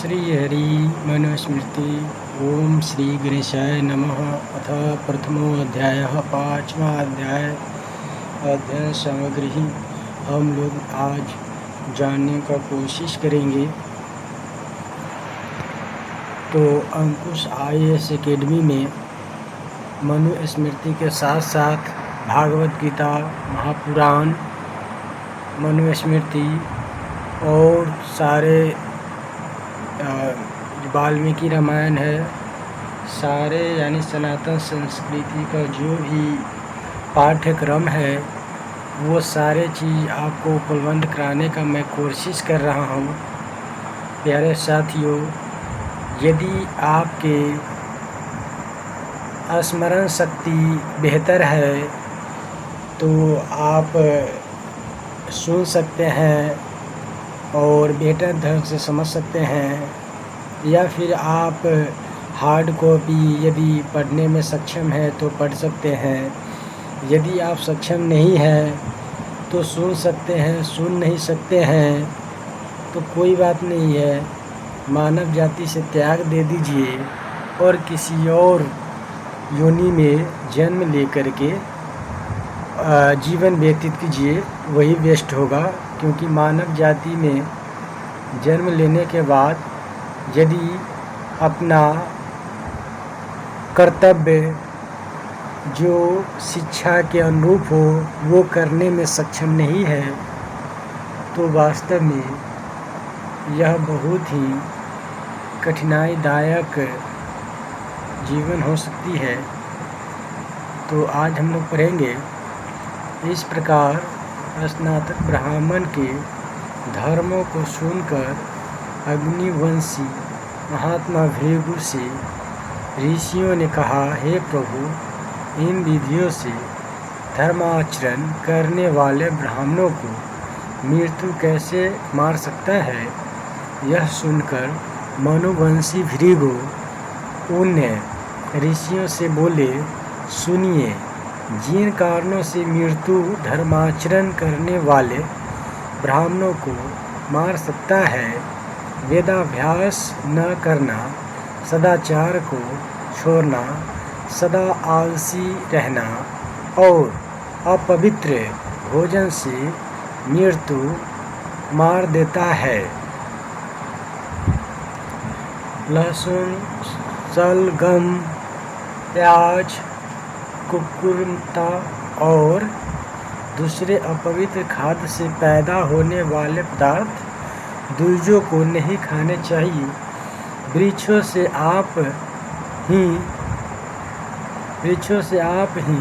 श्री हरि मनुस्मृति। ओम श्री गणेशाय नमः। अथ प्रथमोऽध्यायः पांचवा अध्याय अध्ययन सामग्री हम लोग आज जानने का कोशिश करेंगे। तो अंकुश IAS एकेडमी में मनुस्मृति के साथ साथ भागवत गीता, महापुराण, मनुस्मृति और सारे वाल्मीकि रामायण है, सारे यानी सनातन संस्कृति का जो भी पाठ्यक्रम है वो सारे चीज़ आपको उपलब्ध कराने का मैं कोशिश कर रहा हूँ। प्यारे साथियों, यदि आपके स्मरण शक्ति बेहतर है तो आप सुन सकते हैं और बेहतर ढंग से समझ सकते हैं, या फिर आप हार्ड कॉपी यदि पढ़ने में सक्षम है तो पढ़ सकते हैं। यदि आप सक्षम नहीं हैं तो सुन सकते हैं, सुन नहीं सकते हैं तो कोई बात नहीं है, मानव जाति से त्याग दे दीजिए और किसी और योनि में जन्म लेकर के जीवन व्यतीत कीजिए, वही बेस्ट होगा। क्योंकि मानव जाति में जन्म लेने के बाद यदि अपना कर्तव्य जो शिक्षा के अनुरूप हो वो करने में सक्षम नहीं है तो वास्तव में यह बहुत ही कठिनाईदायक जीवन हो सकती है। तो आज हम लोग पढ़ेंगे इस प्रकार स्नातक ब्राह्मण के धर्मों को सुनकर अग्निवंशी महात्मा भृगु से ऋषियों ने कहा, हे प्रभु, इन विधियों से धर्माचरण करने वाले ब्राह्मणों को मृत्यु कैसे मार सकता है। यह सुनकर मनुवंशी भृगु उन ऋषियों से बोले, सुनिए, जिन कारणों से मृत्यु धर्माचरण करने वाले ब्राह्मणों को मार सकता है, वेदाभ्यास न करना, सदाचार को छोड़ना, सदा आलसी रहना और अपवित्र भोजन से मृत्यु मार देता है। लहसुन, शलगम, प्याज, कुकुरता और दूसरे अपवित्र खाद्य से पैदा होने वाले पदार्थ द्विजों को नहीं खाने चाहिए। वृक्षों से आप ही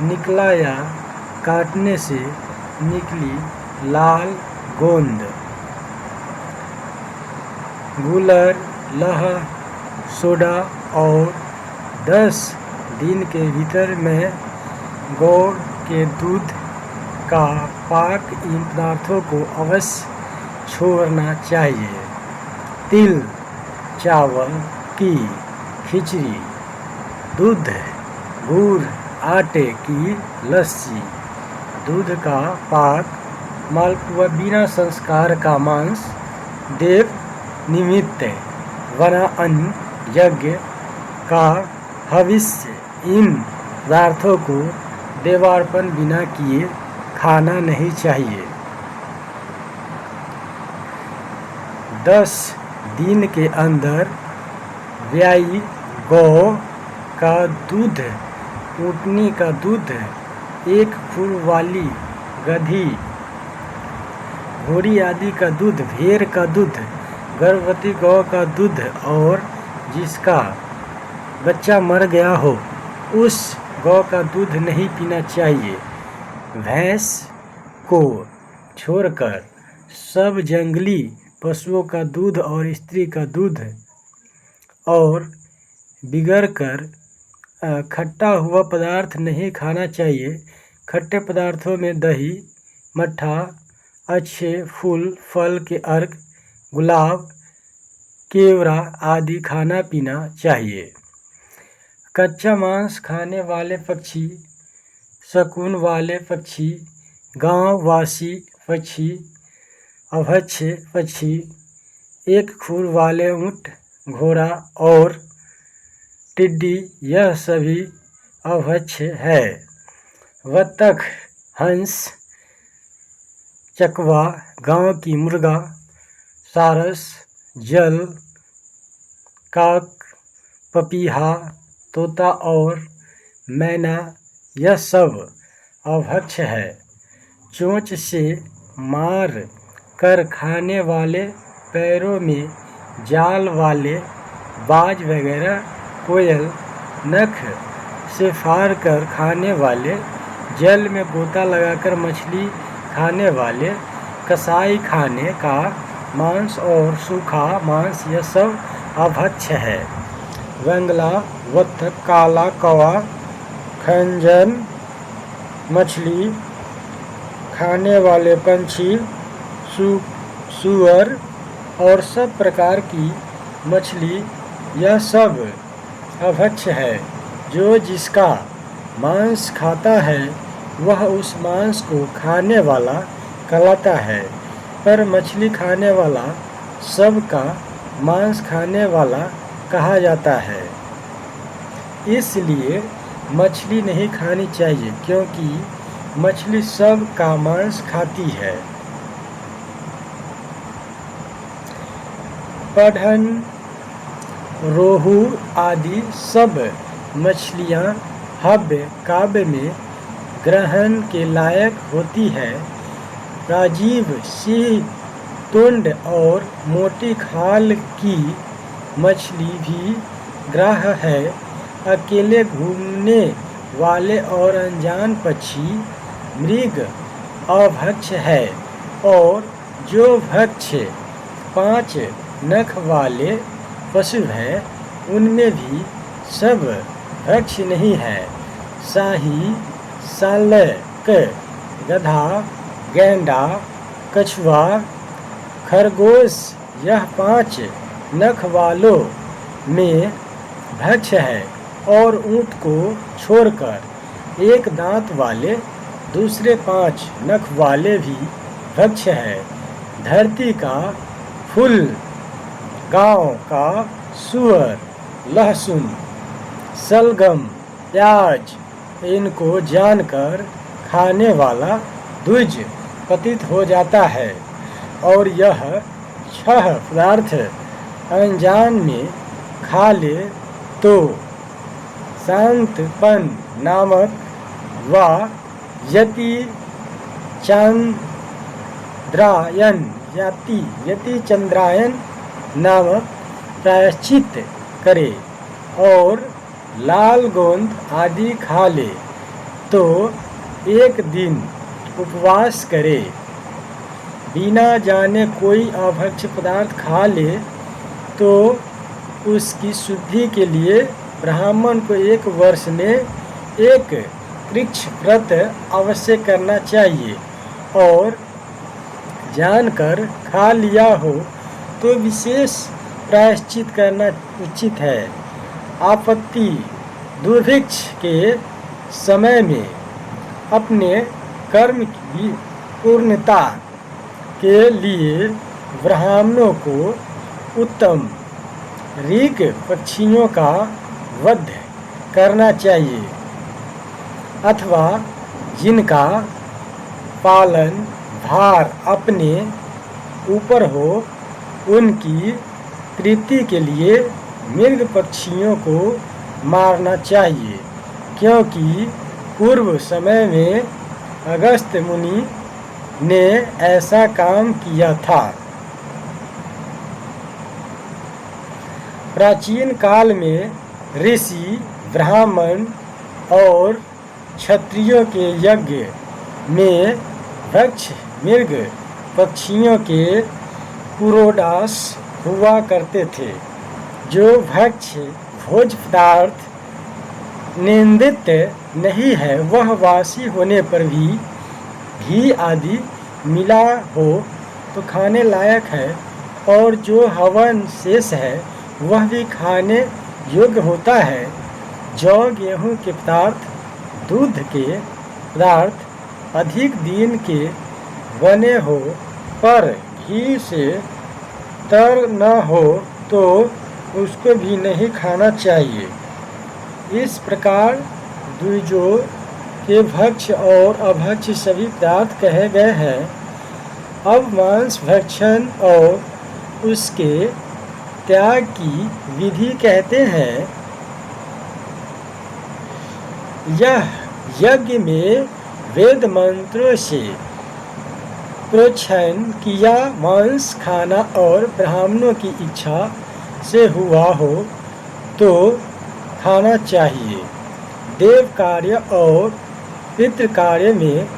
निकला या काटने से निकली लाल गोंद, गुलर, लह, सोडा और 10 दिन के भीतर में गौड़ के दूध का पाक इन पदार्थों को अवश्य छोड़ना चाहिए। तिल, चावल की खिचड़ी, दूध, गुड़, आटे की लस्सी, दूध का पाक, मालपुआ, बिना संस्कार का मांस, देव निमित्त बना अन्न, यज्ञ का हविष्य, इन पदार्थों को देवार्पण बिना किए खाना नहीं चाहिए। 10 दिन के अंदर ब्याई गौ का दूध, ऊँटनी का दूध, एक खुर वाली गधी, घोड़ी आदि का दूध, भेड़ का दूध, गर्भवती गौ का दूध और जिसका बच्चा मर गया हो उस गौ का दूध नहीं पीना चाहिए। भैंस को छोड़कर सब जंगली पशुओं का दूध और स्त्री का दूध और बिगड़कर खट्टा हुआ पदार्थ नहीं खाना चाहिए। खट्टे पदार्थों में दही, मट्ठा, अच्छे फूल फल के अर्क, गुलाब, केवड़ा आदि खाना पीना चाहिए। कच्चा मांस खाने वाले पक्षी, शकुन वाले पक्षी, गांव वासी पक्षी, अभक्ष्य पक्षी, एक खुर वाले ऊँट, घोड़ा और टिड्डी यह सभी अभक्ष्य है। बत्तख, हंस, चकवा, गांव की मुर्गा, सारस, जल, काक, पपीहा, तोता और मैना यह सब अभक्ष्य है। चोंच से मार कर खाने वाले, पैरों में जाल वाले बाज वगैरह, कोयल, नख से फाड़ कर खाने वाले, जल में गोता लगाकर मछली खाने वाले, कसाई खाने का मांस और सूखा मांस यह सब अभक्ष्य है। बंगला, बत्तख, काला कौवा, खंजन, मछली खाने वाले पंछी, सूअर और सब प्रकार की मछली यह सब अभक्ष्य है। जो जिसका मांस खाता है वह उस मांस को खाने वाला कहलाता है, पर मछली खाने वाला सबका मांस खाने वाला कहा जाता है। इसलिए मछली नहीं खानी चाहिए, क्योंकि मछली सब का मांस खाती है। पढ़न, रोहू आदि सब मछलियाँ हव्य काव्य में ग्रहण के लायक होती है। राजीव, सिंह, तुंड और मोटी खाल की मछली भी ग्राह्य है। अकेले घूमने वाले और अनजान पक्षी मृग अभक्ष्य है, और जो भक्ष्य 5 नख वाले पशु हैं उनमें भी सब भक्ष्य नहीं है। शाही, सालक, गधा, गैंडा, कछुआ, खरगोश यह 5 नख वालों में भक्ष्य है, और ऊँट को छोड़कर एक दांत वाले दूसरे 5 नख वाले भी भक्ष्य है। धरती का फूल, गांव का सूअर, लहसुन, सलगम, प्याज इनको जानकर खाने वाला द्विज पतित हो जाता है, और यह 6 पदार्थ अनजान में खा ले तो शांतपन नामक व यति चंद्रायन नामक प्रायश्चित करे, और लाल गोंद आदि खा ले तो एक दिन उपवास करे। बिना जाने कोई अभक्ष्य पदार्थ खा ले तो उसकी शुद्धि के लिए ब्राह्मण को 1 वर्ष में एक कृच्छ व्रत अवश्य करना चाहिए, और जानकर खा लिया हो तो विशेष प्रायश्चित करना उचित है। आपत्ति, दुर्भिक्ष के समय में अपने कर्म की पूर्णता के लिए ब्राह्मणों को उत्तम ऋग पक्षियों का वध करना चाहिए, अथवा जिनका पालन भार अपने ऊपर हो उनकी प्रीति के लिए मृग पक्षियों को मारना चाहिए, क्योंकि पूर्व समय में अगस्त्य मुनि ने ऐसा काम किया था। प्राचीन काल में ऋषि, ब्राह्मण और क्षत्रियों के यज्ञ में भक्ष्य मृग पक्षियों के पुरोडास हुआ करते थे। जो भक्ष्य भोज पदार्थ निंदित नहीं है, वह वासी होने पर भी घी आदि मिला हो तो खाने लायक है, और जो हवन शेष है वह भी खाने योग्य होता है। जौ, गेहूँ के पदार्थ, दूध के पदार्थ अधिक दिन के बने हो पर घी से तर न हो तो उसको भी नहीं खाना चाहिए। इस प्रकार द्विजों के भक्ष और अभक्ष सभी पदार्थ कहे गए हैं। अब मांस भक्षण और उसके त्याग की विधि कहते हैं। यह यज्ञ में वेद मंत्रों से प्रोक्षण किया मांस खाना और ब्राह्मणों की इच्छा से हुआ हो तो खाना चाहिए। देव कार्य और पितृ कार्य में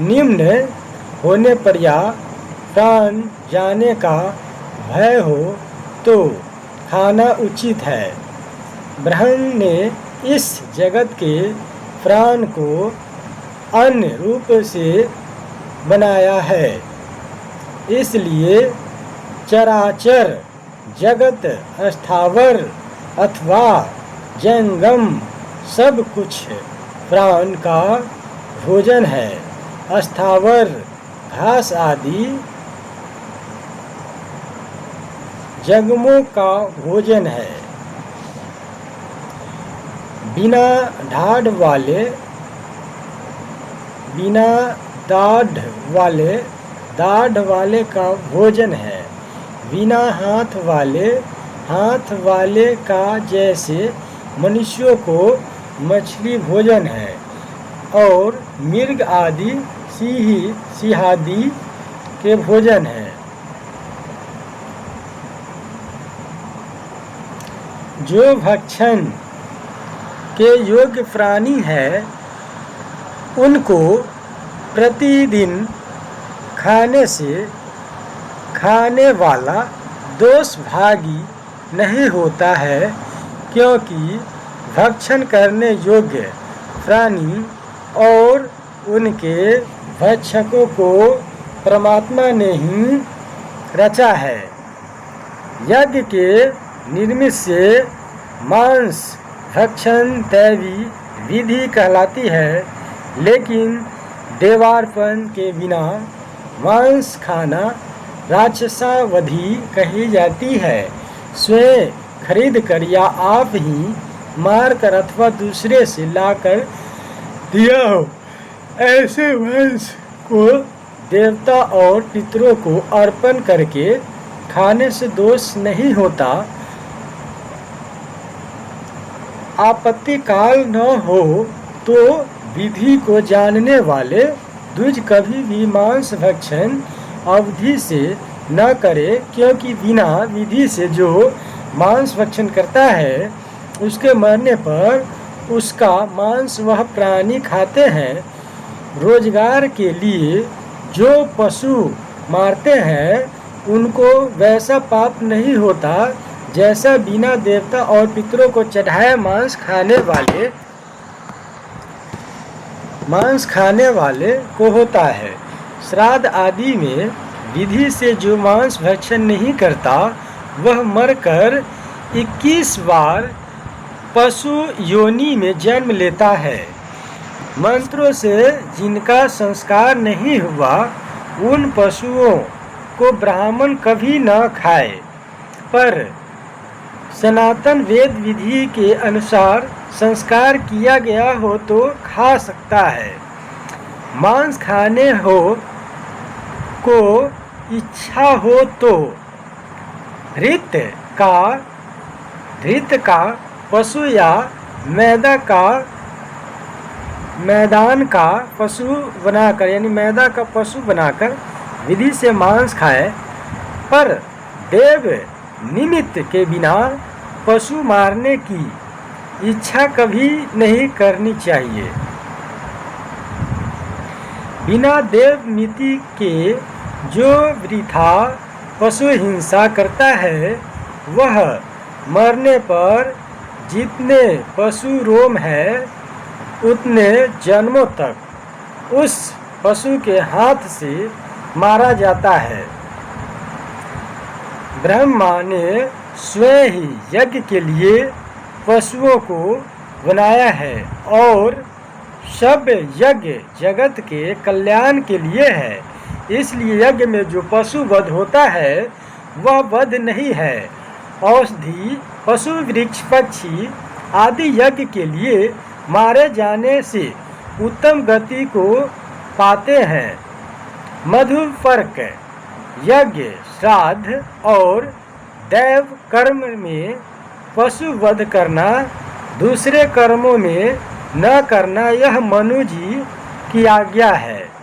निम्न होने पर या प्राण जाने का भय हो तो खाना उचित है। ब्रह्म ने इस जगत के प्राण को अन्य रूप से बनाया है, इसलिए चराचर जगत स्थावर अथवा जंगम सब कुछ प्राण का भोजन है। स्थावर घास आदि जंगमों का भोजन है। बिना दाढ़ वाले का भोजन है। बिना हाथ वाले का जैसे मनुष्यों को मछली भोजन है और मृग आदि सिंहादि के भोजन है। जो भक्षण के योग्य प्राणी है उनको प्रतिदिन खाने से खाने वाला दोष भागी नहीं होता है, क्योंकि भक्षण करने योग्य प्राणी और उनके भक्षकों को परमात्मा ने ही रचा है। यज्ञ के निर्मित से मांस भक्षण दैवी विधि कहलाती है, लेकिन देवार्पण के बिना मांस खाना राक्षसावधि कही जाती है। स्वयं खरीद कर या आप ही मार कर अथवा दूसरे से लाकर दिया हो ऐसे मांस को देवता और पितरों को अर्पण करके खाने से दोष नहीं होता। आपत्ति काल न हो तो विधि को जानने वाले द्विज कभी भी मांस भक्षण अवधि से न करे, क्योंकि बिना विधि से जो मांस भक्षण करता है उसके मरने पर उसका मांस वह प्राणी खाते हैं। रोजगार के लिए जो पशु मारते हैं उनको वैसा पाप नहीं होता जैसा बिना देवता और पितरों को चढ़ाए मांस खाने वाले को होता है। श्राद्ध आदि में विधि से जो मांस भक्षण नहीं करता वह मरकर 21 बार पशु योनि में जन्म लेता है। मंत्रों से जिनका संस्कार नहीं हुआ उन पशुओं को ब्राह्मण कभी न खाए, पर सनातन वेद विधि के अनुसार संस्कार किया गया हो तो खा सकता है। मांस खाने को इच्छा हो तो घृत का पशु या मैदा का पशु बनाकर यानी मैदा का पशु बनाकर विधि से मांस खाए, पर देव निमित्त के बिना पशु मारने की इच्छा कभी नहीं करनी चाहिए। बिना देव नीति के जो वृथा पशु हिंसा करता है वह मरने पर जितने पशु रोम है उतने जन्मों तक उस पशु के हाथ से मारा जाता है। ब्रह्मा ने स्वयं ही यज्ञ के लिए पशुओं को बनाया है और सब यज्ञ जगत के कल्याण के लिए है। इसलिए यज्ञ में जो पशु वध होता है वह वध नहीं है। औषधि, पशु, वृक्ष, पक्षी आदि यज्ञ के लिए मारे जाने से उत्तम गति को पाते हैं। मधुपर्क यज्ञ, श्राद्ध और दैव कर्म में पशु वध करना, दूसरे कर्मों में न करना, यह मनु जी की आज्ञा है।